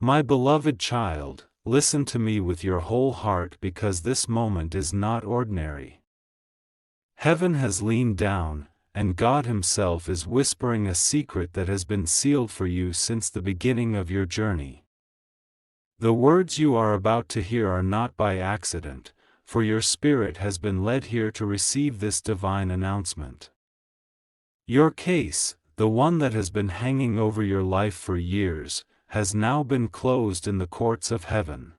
My beloved child, listen to me with your whole heart because this moment is not ordinary. Heaven has leaned down, and God Himself is whispering a secret that has been sealed for you since the beginning of your journey. The words you are about to hear are not by accident, for your spirit has been led here to receive this divine announcement. Your case, the one that has been hanging over your life for years, has now been closed in the courts of heaven.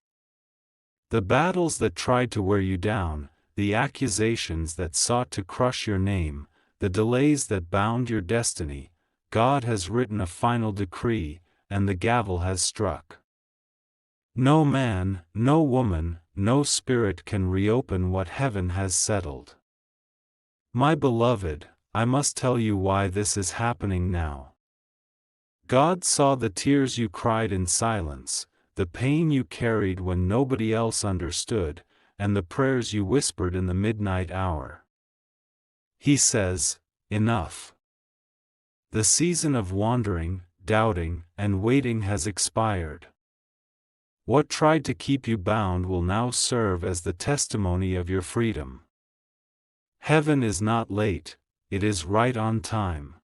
The battles that tried to wear you down, the accusations that sought to crush your name, the delays that bound your destiny, God has written a final decree, and the gavel has struck. No man, no woman, no spirit can reopen what heaven has settled. My beloved, I must tell you why this is happening now. God saw the tears you cried in silence, the pain you carried when nobody else understood, and the prayers you whispered in the midnight hour. He says, "Enough. The season of wandering, doubting, and waiting has expired. What tried to keep you bound will now serve as the testimony of your freedom. Heaven is not late, it is right on time.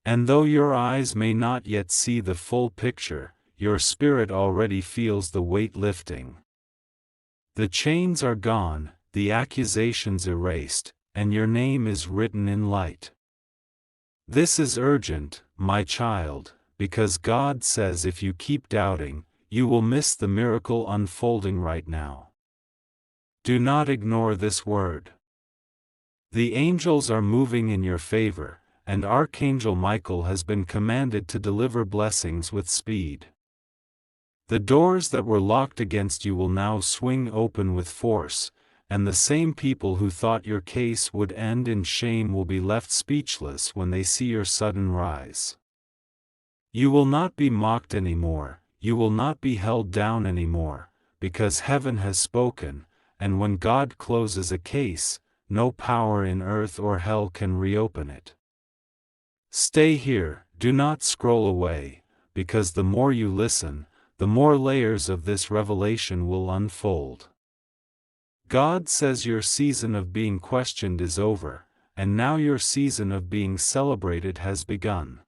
And though your eyes may not yet see the full picture, your spirit already feels the weight lifting. The chains are gone, the accusations erased, and your name is written in light. This is urgent, my child, because God says if you keep doubting, you will miss the miracle unfolding right now. Do not ignore this word. The angels are moving in your favor, and Archangel Michael has been commanded to deliver blessings with speed. The doors that were locked against you will now swing open with force, and the same people who thought your case would end in shame will be left speechless when they see your sudden rise. You will not be mocked anymore, you will not be held down anymore, because heaven has spoken, and when God closes a case, no power in earth or hell can reopen it. Stay here, do not scroll away, because the more you listen, the more layers of this revelation will unfold. God says your season of being questioned is over, and now your season of being celebrated has begun.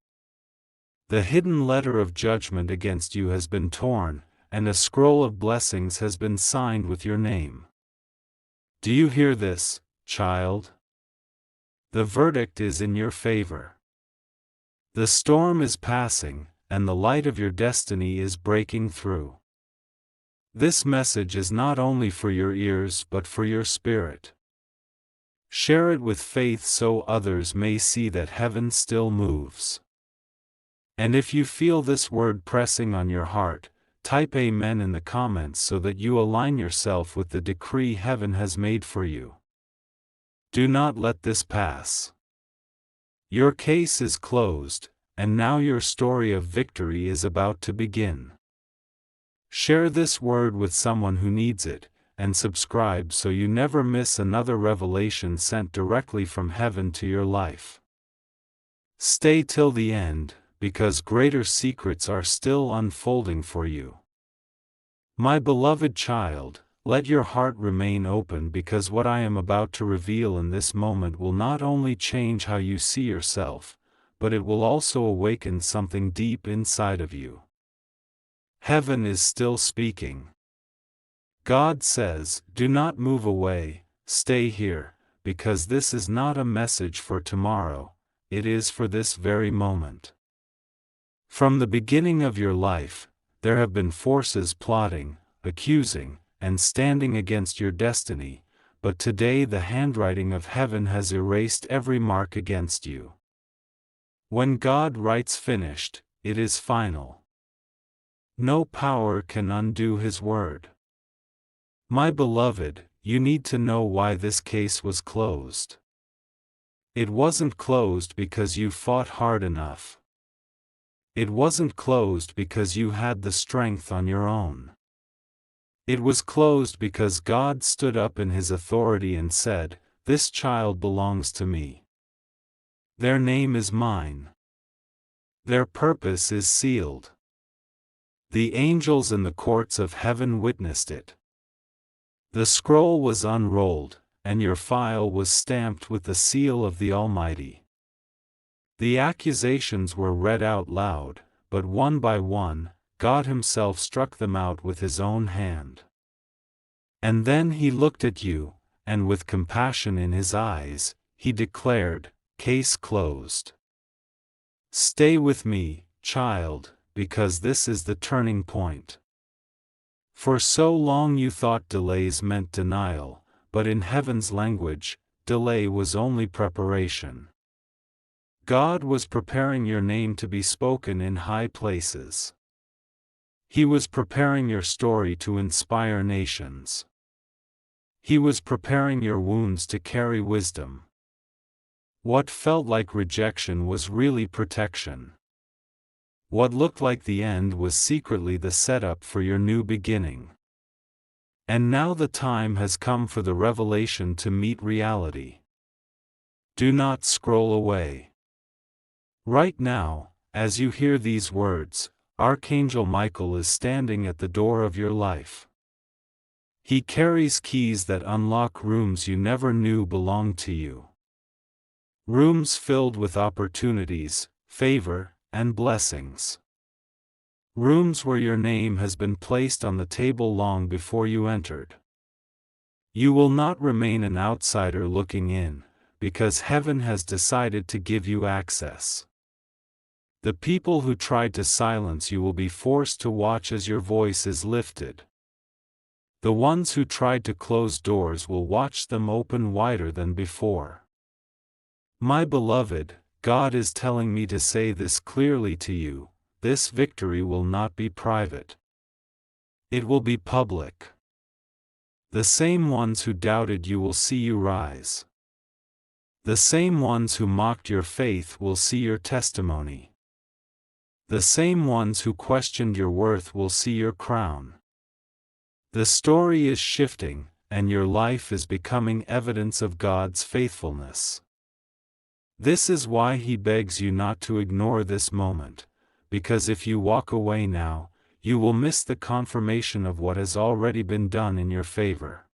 The hidden letter of judgment against you has been torn, and a scroll of blessings has been signed with your name. Do you hear this, child? The verdict is in your favor. The storm is passing, and the light of your destiny is breaking through. This message is not only for your ears but for your spirit. Share it with faith so others may see that heaven still moves. And if you feel this word pressing on your heart, type Amen in the comments so that you align yourself with the decree heaven has made for you. Do not let this pass. Your case is closed, and now your story of victory is about to begin. Share this word with someone who needs it, and subscribe so you never miss another revelation sent directly from heaven to your life. Stay till the end, because greater secrets are still unfolding for you. My beloved child, let your heart remain open because what I am about to reveal in this moment will not only change how you see yourself, but it will also awaken something deep inside of you. Heaven is still speaking. God says, do not move away, stay here, because this is not a message for tomorrow, it is for this very moment. From the beginning of your life, there have been forces plotting, accusing, and standing against your destiny, but today the handwriting of heaven has erased every mark against you. When God writes finished, it is final. No power can undo His word. My beloved, you need to know why this case was closed. It wasn't closed because you fought hard enough. It wasn't closed because you had the strength on your own. It was closed because God stood up in His authority and said, "This child belongs to me. Their name is mine. Their purpose is sealed. The angels in the courts of heaven witnessed it. The scroll was unrolled, and your file was stamped with the seal of the Almighty. The accusations were read out loud, but one by one, God Himself struck them out with His own hand. And then He looked at you, and with compassion in His eyes, He declared, "Case closed. Stay with me, child, because this is the turning point." For so long you thought delays meant denial, but in heaven's language, delay was only preparation. God was preparing your name to be spoken in high places. He was preparing your story to inspire nations. He was preparing your wounds to carry wisdom. What felt like rejection was really protection. What looked like the end was secretly the setup for your new beginning. And now the time has come for the revelation to meet reality. Do not scroll away. Right now, as you hear these words, Archangel Michael is standing at the door of your life. He carries keys that unlock rooms you never knew belonged to you. Rooms filled with opportunities, favor, and blessings. Rooms where your name has been placed on the table long before you entered. You will not remain an outsider looking in, because heaven has decided to give you access. The people who tried to silence you will be forced to watch as your voice is lifted. The ones who tried to close doors will watch them open wider than before. My beloved, God is telling me to say this clearly to you: this victory will not be private. It will be public. The same ones who doubted you will see you rise. The same ones who mocked your faith will see your testimony. The same ones who questioned your worth will see your crown. The story is shifting, and your life is becoming evidence of God's faithfulness. This is why He begs you not to ignore this moment, because if you walk away now, you will miss the confirmation of what has already been done in your favor.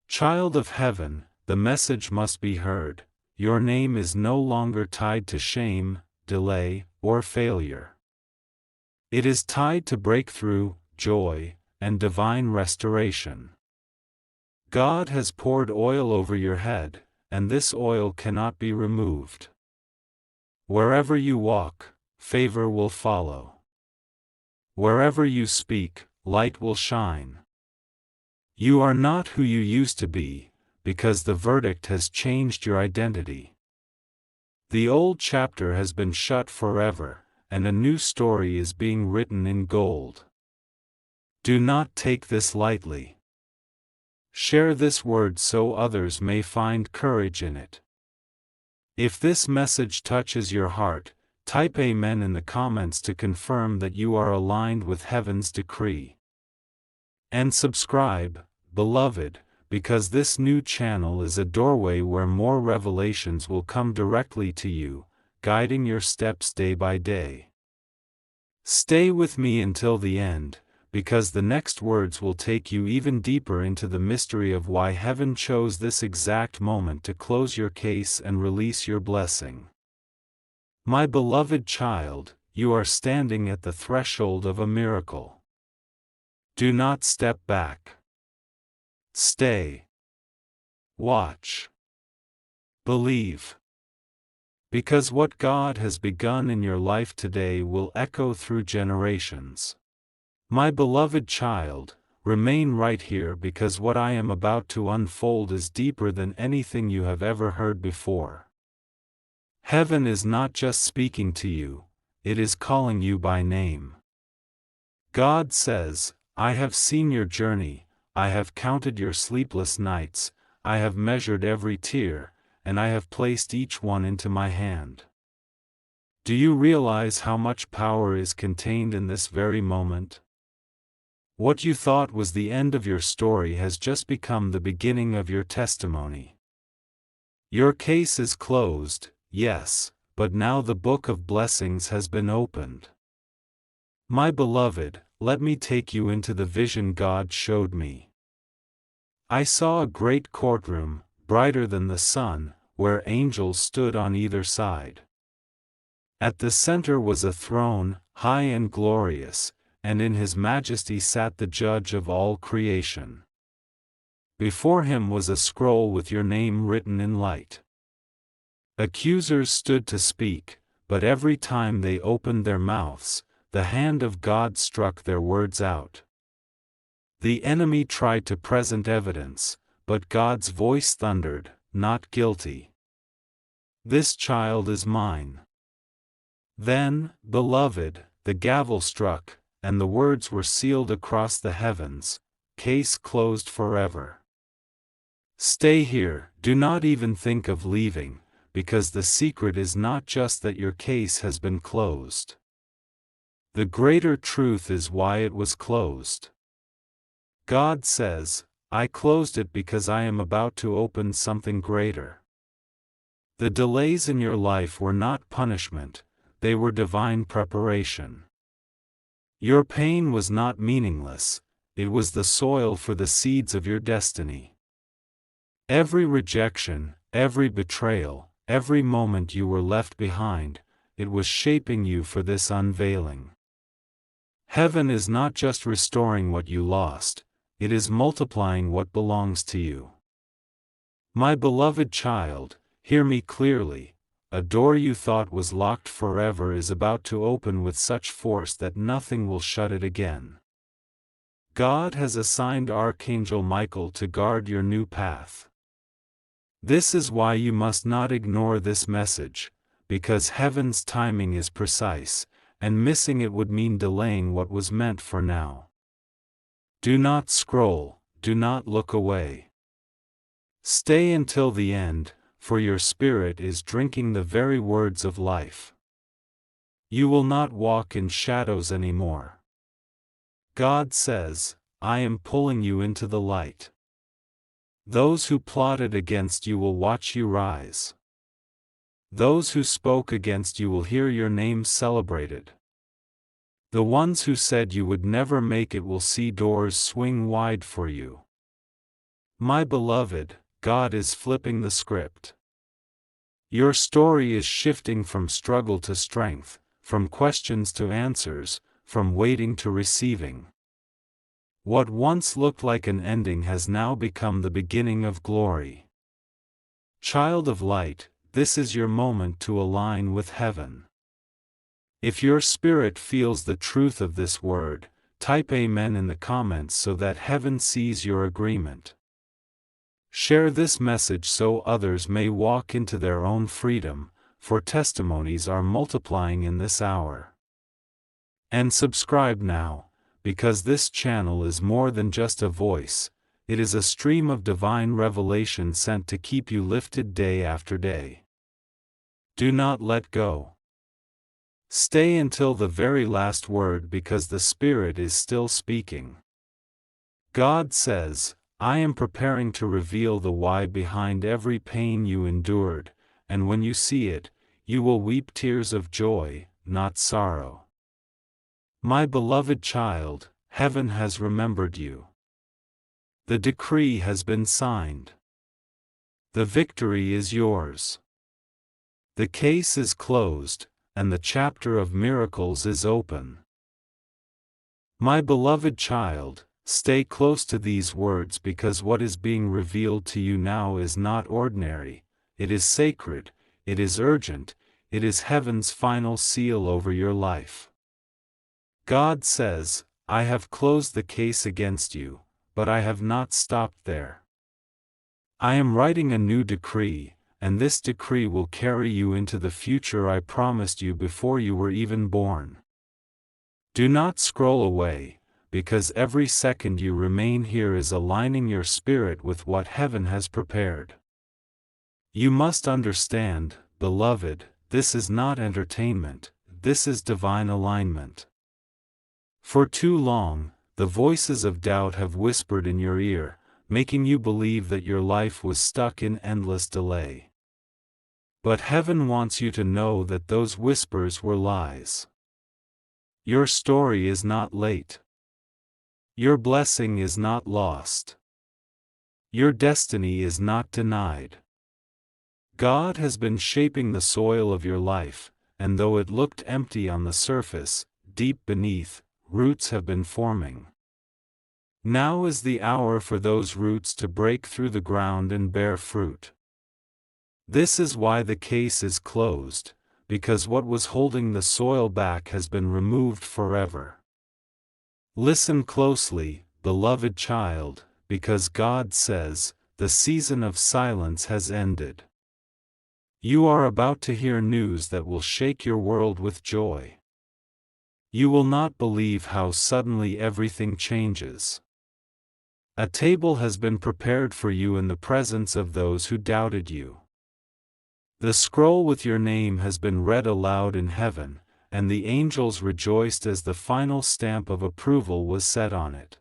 Child of heaven, the message must be heard: your name is no longer tied to shame, delay, or failure. It is tied to breakthrough, joy, and divine restoration. God has poured oil over your head, and this oil cannot be removed. Wherever you walk, favor will follow. Wherever you speak, light will shine. You are not who you used to be, because the verdict has changed your identity. The old chapter has been shut forever, and a new story is being written in gold. Do not take this lightly. Share this word so others may find courage in it. If this message touches your heart, type Amen in the comments to confirm that you are aligned with heaven's decree. And subscribe, beloved, because this new channel is a doorway where more revelations will come directly to you, guiding your steps day by day. Stay with me until the end, because the next words will take you even deeper into the mystery of why heaven chose this exact moment to close your case and release your blessing. My beloved child, you are standing at the threshold of a miracle. Do not step back. Stay. Watch. Believe. Because what God has begun in your life today will echo through generations. My beloved child, remain right here, because what I am about to unfold is deeper than anything you have ever heard before. Heaven is not just speaking to you, it is calling you by name. God says, I have seen your journey, I have counted your sleepless nights, I have measured every tear, and I have placed each one into my hand. Do you realize how much power is contained in this very moment? What you thought was the end of your story has just become the beginning of your testimony. Your case is closed, yes, but now the book of blessings has been opened. My beloved, let me take you into the vision God showed me. I saw a great courtroom, brighter than the sun, where angels stood on either side. At the center was a throne, high and glorious, and in his majesty sat the judge of all creation. Before him was a scroll with your name written in light. Accusers stood to speak, but every time they opened their mouths, the hand of God struck their words out. The enemy tried to present evidence, but God's voice thundered, "Not guilty. This child is mine." Then, beloved, the gavel struck, and the words were sealed across the heavens, "Case closed forever." Stay here, do not even think of leaving, because the secret is not just that your case has been closed. The greater truth is why it was closed. God says, "I closed it because I am about to open something greater." The delays in your life were not punishment, they were divine preparation. Your pain was not meaningless, it was the soil for the seeds of your destiny. Every rejection, every betrayal, every moment you were left behind, it was shaping you for this unveiling. Heaven is not just restoring what you lost, it is multiplying what belongs to you. My beloved child, hear me clearly, a door you thought was locked forever is about to open with such force that nothing will shut it again. God has assigned Archangel Michael to guard your new path. This is why you must not ignore this message, because heaven's timing is precise, and missing it would mean delaying what was meant for now. Do not scroll, do not look away. Stay until the end, for your spirit is drinking the very words of life. You will not walk in shadows anymore. God says, "I am pulling you into the light." Those who plotted against you will watch you rise. Those who spoke against you will hear your name celebrated. The ones who said you would never make it will see doors swing wide for you. My beloved, God is flipping the script. Your story is shifting from struggle to strength, from questions to answers, from waiting to receiving. What once looked like an ending has now become the beginning of glory. Child of light, this is your moment to align with heaven. If your spirit feels the truth of this word, type Amen in the comments so that heaven sees your agreement. Share this message so others may walk into their own freedom, for testimonies are multiplying in this hour. And subscribe now, because this channel is more than just a voice, it is a stream of divine revelation sent to keep you lifted day after day. Do not let go. Stay until the very last word because the Spirit is still speaking. God says, "I am preparing to reveal the why behind every pain you endured, and when you see it, you will weep tears of joy, not sorrow." My beloved child, heaven has remembered you. The decree has been signed. The victory is yours. The case is closed, and the chapter of miracles is open. My beloved child, stay close to these words because what is being revealed to you now is not ordinary, it is sacred, it is urgent, it is heaven's final seal over your life. God says, "I have closed the case against you, but I have not stopped there. I am writing a new decree, and this decree will carry you into the future I promised you before you were even born." Do not scroll away, because every second you remain here is aligning your spirit with what heaven has prepared. You must understand, beloved, this is not entertainment, this is divine alignment. For too long, the voices of doubt have whispered in your ear, making you believe that your life was stuck in endless delay. But heaven wants you to know that those whispers were lies. Your story is not late. Your blessing is not lost. Your destiny is not denied. God has been shaping the soil of your life, and though it looked empty on the surface, deep beneath, roots have been forming. Now is the hour for those roots to break through the ground and bear fruit. This is why the case is closed, because what was holding the soil back has been removed forever. Listen closely, beloved child, because God says, the season of silence has ended. You are about to hear news that will shake your world with joy. You will not believe how suddenly everything changes. A table has been prepared for you in the presence of those who doubted you. The scroll with your name has been read aloud in heaven, and the angels rejoiced as the final stamp of approval was set on it.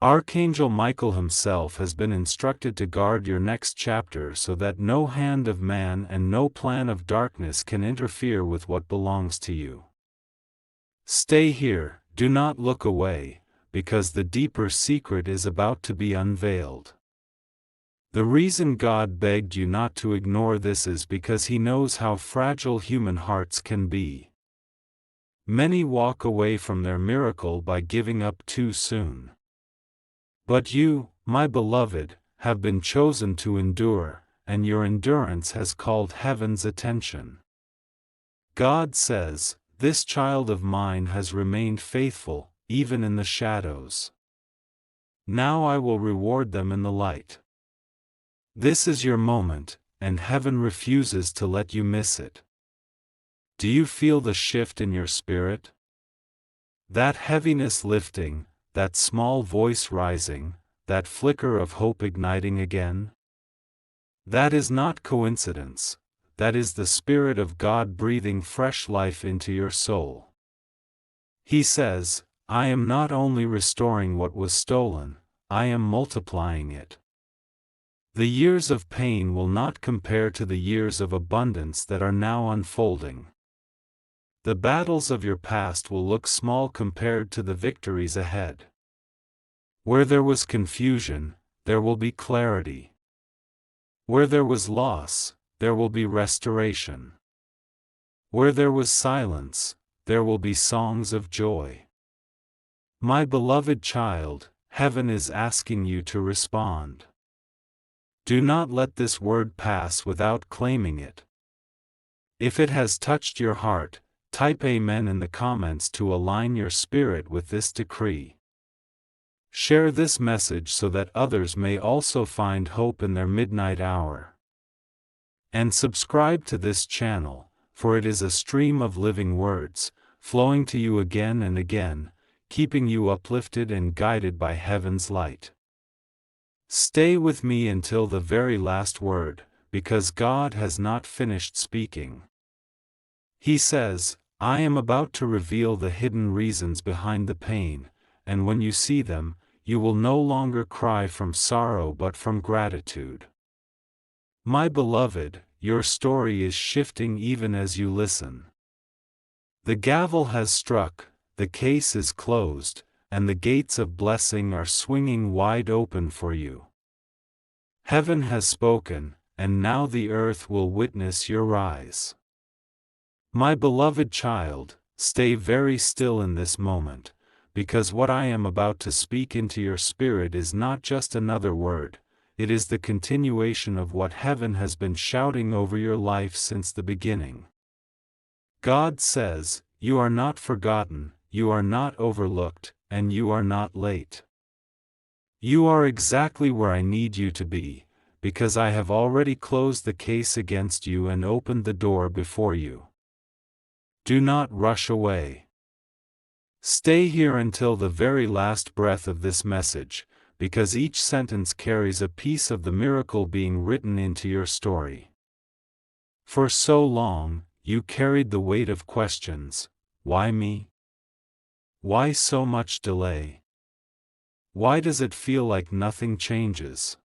Archangel Michael himself has been instructed to guard your next chapter so that no hand of man and no plan of darkness can interfere with what belongs to you. Stay here, do not look away, because the deeper secret is about to be unveiled. The reason God begged you not to ignore this is because He knows how fragile human hearts can be. Many walk away from their miracle by giving up too soon. But you, my beloved, have been chosen to endure, and your endurance has called heaven's attention. God says, "This child of mine has remained faithful, even in the shadows. Now I will reward them in the light." This is your moment, and heaven refuses to let you miss it. Do you feel the shift in your spirit? That heaviness lifting, that small voice rising, that flicker of hope igniting again? That is not coincidence, that is the Spirit of God breathing fresh life into your soul. He says, "I am not only restoring what was stolen, I am multiplying it." The years of pain will not compare to the years of abundance that are now unfolding. The battles of your past will look small compared to the victories ahead. Where there was confusion, there will be clarity. Where there was loss, there will be restoration. Where there was silence, there will be songs of joy. My beloved child, heaven is asking you to respond. Do not let this word pass without claiming it. If it has touched your heart, type Amen in the comments to align your spirit with this decree. Share this message so that others may also find hope in their midnight hour. And subscribe to this channel, for it is a stream of living words, flowing to you again and again, keeping you uplifted and guided by heaven's light. Stay with me until the very last word, because God has not finished speaking. He says, "I am about to reveal the hidden reasons behind the pain, and when you see them, you will no longer cry from sorrow but from gratitude." My beloved, your story is shifting even as you listen. The gavel has struck, the case is closed, and the gates of blessing are swinging wide open for you. Heaven has spoken, and now the earth will witness your rise. My beloved child, stay very still in this moment, because what I am about to speak into your spirit is not just another word, it is the continuation of what heaven has been shouting over your life since the beginning. God says, "You are not forgotten, you are not overlooked, and you are not late. You are exactly where I need you to be, because I have already closed the case against you and opened the door before you. Do not rush away. Stay here until the very last breath of this message, because each sentence carries a piece of the miracle being written into your story. For so long, you carried the weight of questions. Why me? Why so much delay? Why does it feel like nothing changes?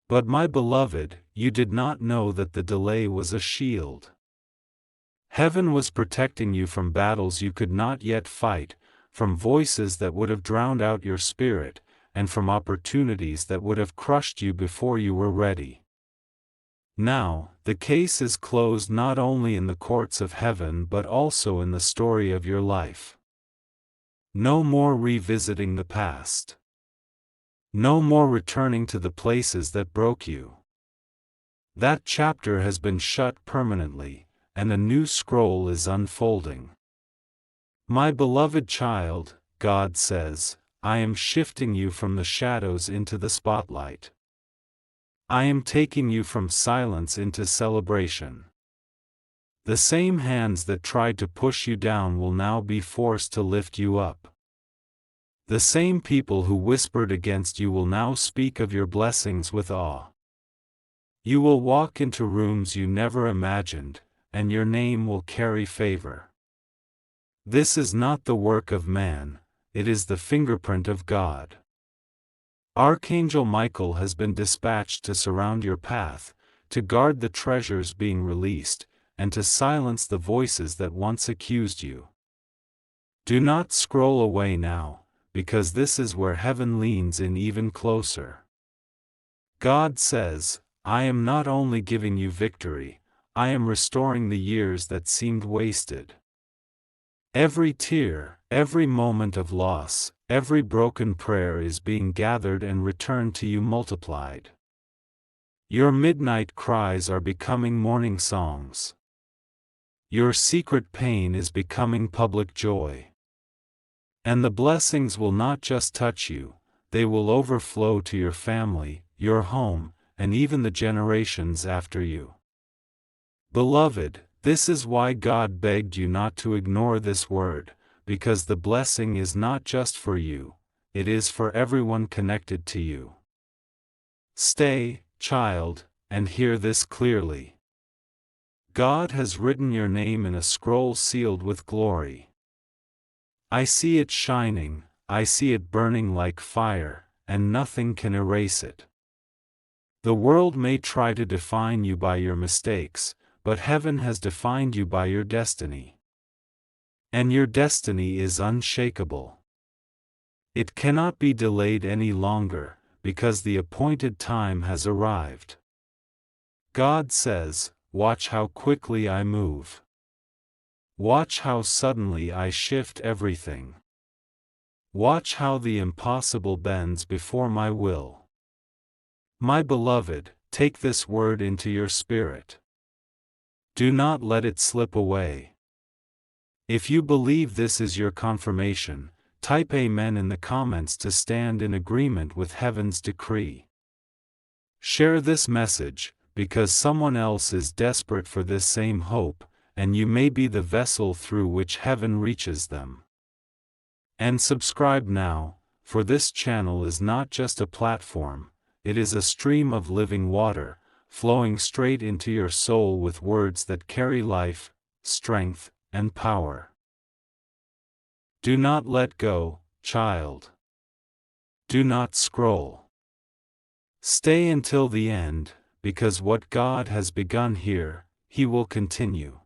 But my beloved, you did not know that the delay was a shield. Heaven was protecting you from battles you could not yet fight, from voices that would have drowned out your spirit, and from opportunities that would have crushed you before you were ready. Now, the case is closed not only in the courts of heaven but also in the story of your life. No more revisiting the past. No more returning to the places that broke you. That chapter has been shut permanently, and a new scroll is unfolding. My beloved child, God says, I am shifting you from the shadows into the spotlight. I am taking you from silence into celebration. The same hands that tried to push you down will now be forced to lift you up. The same people who whispered against you will now speak of your blessings with awe. You will walk into rooms you never imagined, and your name will carry favor. This is not the work of man, it is the fingerprint of God. Archangel Michael has been dispatched to surround your path, to guard the treasures being released, and to silence the voices that once accused you. Do not scroll away now, because this is where heaven leans in even closer. God says, I am not only giving you victory, I am restoring the years that seemed wasted. Every tear, every moment of loss, every broken prayer is being gathered and returned to you multiplied. Your midnight cries are becoming morning songs. Your secret pain is becoming public joy. And the blessings will not just touch you, they will overflow to your family, your home, and even the generations after you. Beloved, this is why God begged you not to ignore this word, because the blessing is not just for you, it is for everyone connected to you. Stay, child, and hear this clearly. God has written your name in a scroll sealed with glory. I see it shining, I see it burning like fire, and nothing can erase it. The world may try to define you by your mistakes, but heaven has defined you by your destiny. And your destiny is unshakable. It cannot be delayed any longer, because the appointed time has arrived. God says, watch how quickly I move. Watch how suddenly I shift everything. Watch how the impossible bends before my will. My beloved, take this word into your spirit. Do not let it slip away. If you believe this is your confirmation, type Amen in the comments to stand in agreement with heaven's decree. Share this message, because someone else is desperate for this same hope, and you may be the vessel through which heaven reaches them. And subscribe now, for this channel is not just a platform, it is a stream of living water, flowing straight into your soul with words that carry life, strength, and power. Do not let go, child. Do not scroll. Stay until the end, because what God has begun here, He will continue.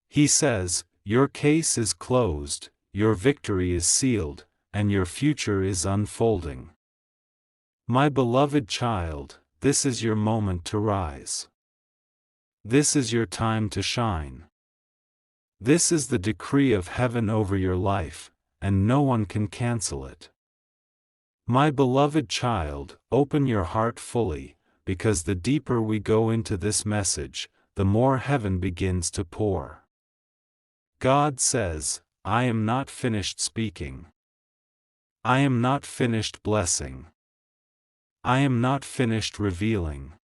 He says, your case is closed, your victory is sealed, and your future is unfolding. My beloved child, this is your moment to rise. This is your time to shine. This is the decree of heaven over your life, and no one can cancel it. My beloved child, open your heart fully, because the deeper we go into this message, the more heaven begins to pour. God says, I am not finished speaking. I am not finished blessing. I am not finished revealing.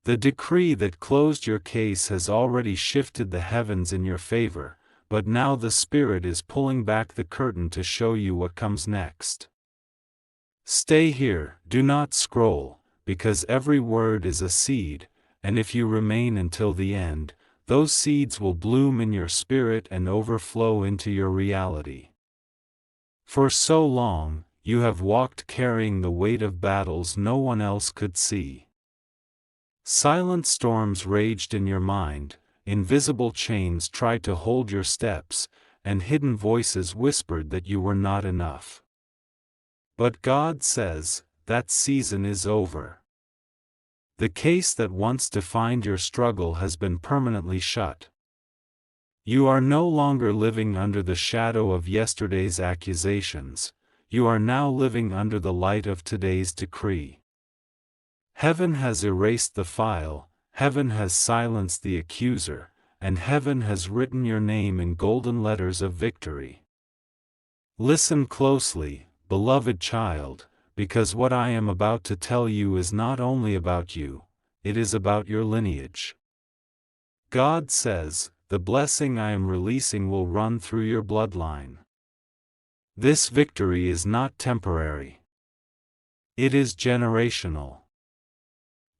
The decree that closed your case has already shifted the heavens in your favor, but now the Spirit is pulling back the curtain to show you what comes next. Stay here, do not scroll, because every word is a seed, and if you remain until the end, those seeds will bloom in your spirit and overflow into your reality. For so long, you have walked carrying the weight of battles no one else could see. Silent storms raged in your mind, invisible chains tried to hold your steps, and hidden voices whispered that you were not enough. But God says, that season is over. The case that once defined your struggle has been permanently shut. You are no longer living under the shadow of yesterday's accusations, you are now living under the light of today's decree. Heaven has erased the file, heaven has silenced the accuser, and heaven has written your name in golden letters of victory. Listen closely, beloved child, because what I am about to tell you is not only about you, it is about your lineage. God says, the blessing I am releasing will run through your bloodline. This victory is not temporary. It is generational.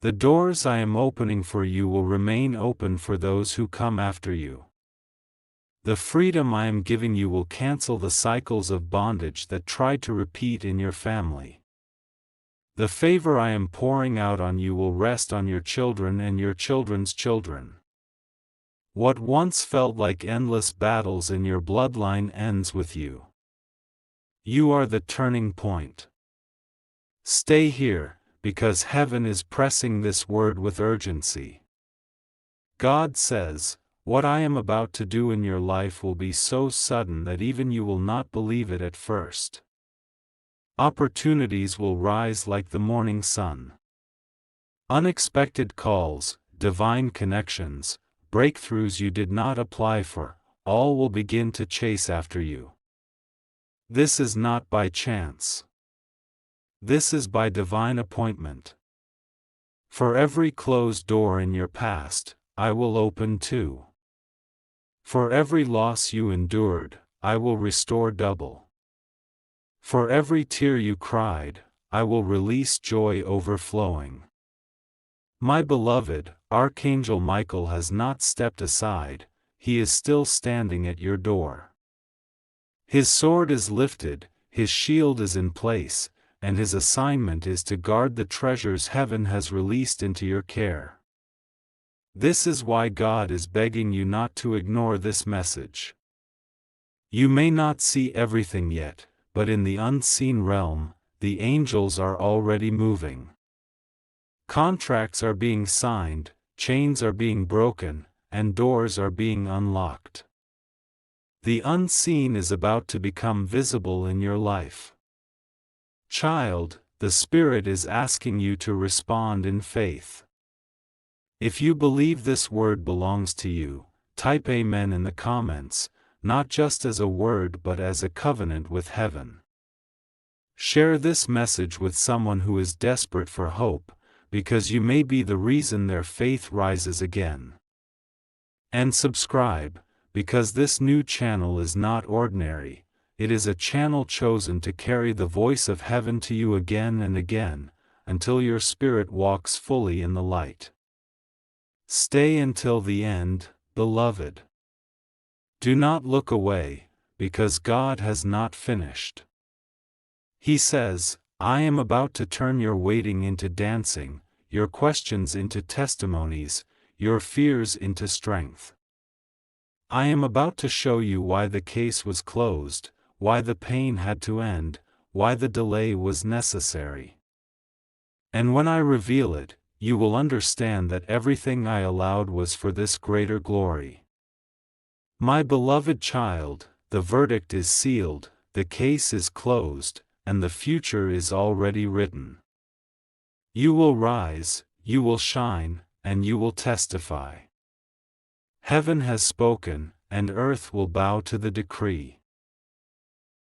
The doors I am opening for you will remain open for those who come after you. The freedom I am giving you will cancel the cycles of bondage that try to repeat in your family. The favor I am pouring out on you will rest on your children and your children's children. What once felt like endless battles in your bloodline ends with you. You are the turning point. Stay here, because heaven is pressing this word with urgency. God says, what I am about to do in your life will be so sudden that even you will not believe it at first. Opportunities will rise like the morning sun. Unexpected calls, divine connections, breakthroughs you did not apply for, all will begin to chase after you. This is not by chance. This is by divine appointment. For every closed door in your past, I will open two. For every loss you endured, I will restore double. For every tear you cried, I will release joy overflowing. My beloved, Archangel Michael has not stepped aside, he is still standing at your door. His sword is lifted, his shield is in place, and his assignment is to guard the treasures heaven has released into your care. This is why God is begging you not to ignore this message. You may not see everything yet, but in the unseen realm, the angels are already moving. Contracts are being signed, chains are being broken, and doors are being unlocked. The unseen is about to become visible in your life. Child, the Spirit is asking you to respond in faith. If you believe this word belongs to you, type Amen in the comments, not just as a word but as a covenant with heaven. Share this message with someone who is desperate for hope, because you may be the reason their faith rises again. And subscribe, because this new channel is not ordinary, it is a channel chosen to carry the voice of heaven to you again and again, until your spirit walks fully in the light. Stay until the end, beloved. Do not look away, because God has not finished. He says, I am about to turn your waiting into dancing, your questions into testimonies, your fears into strength. I am about to show you why the case was closed, why the pain had to end, why the delay was necessary. And when I reveal it, you will understand that everything I allowed was for this greater glory. My beloved child, the verdict is sealed, the case is closed, and the future is already written. You will rise, you will shine, and you will testify. Heaven has spoken, and earth will bow to the decree.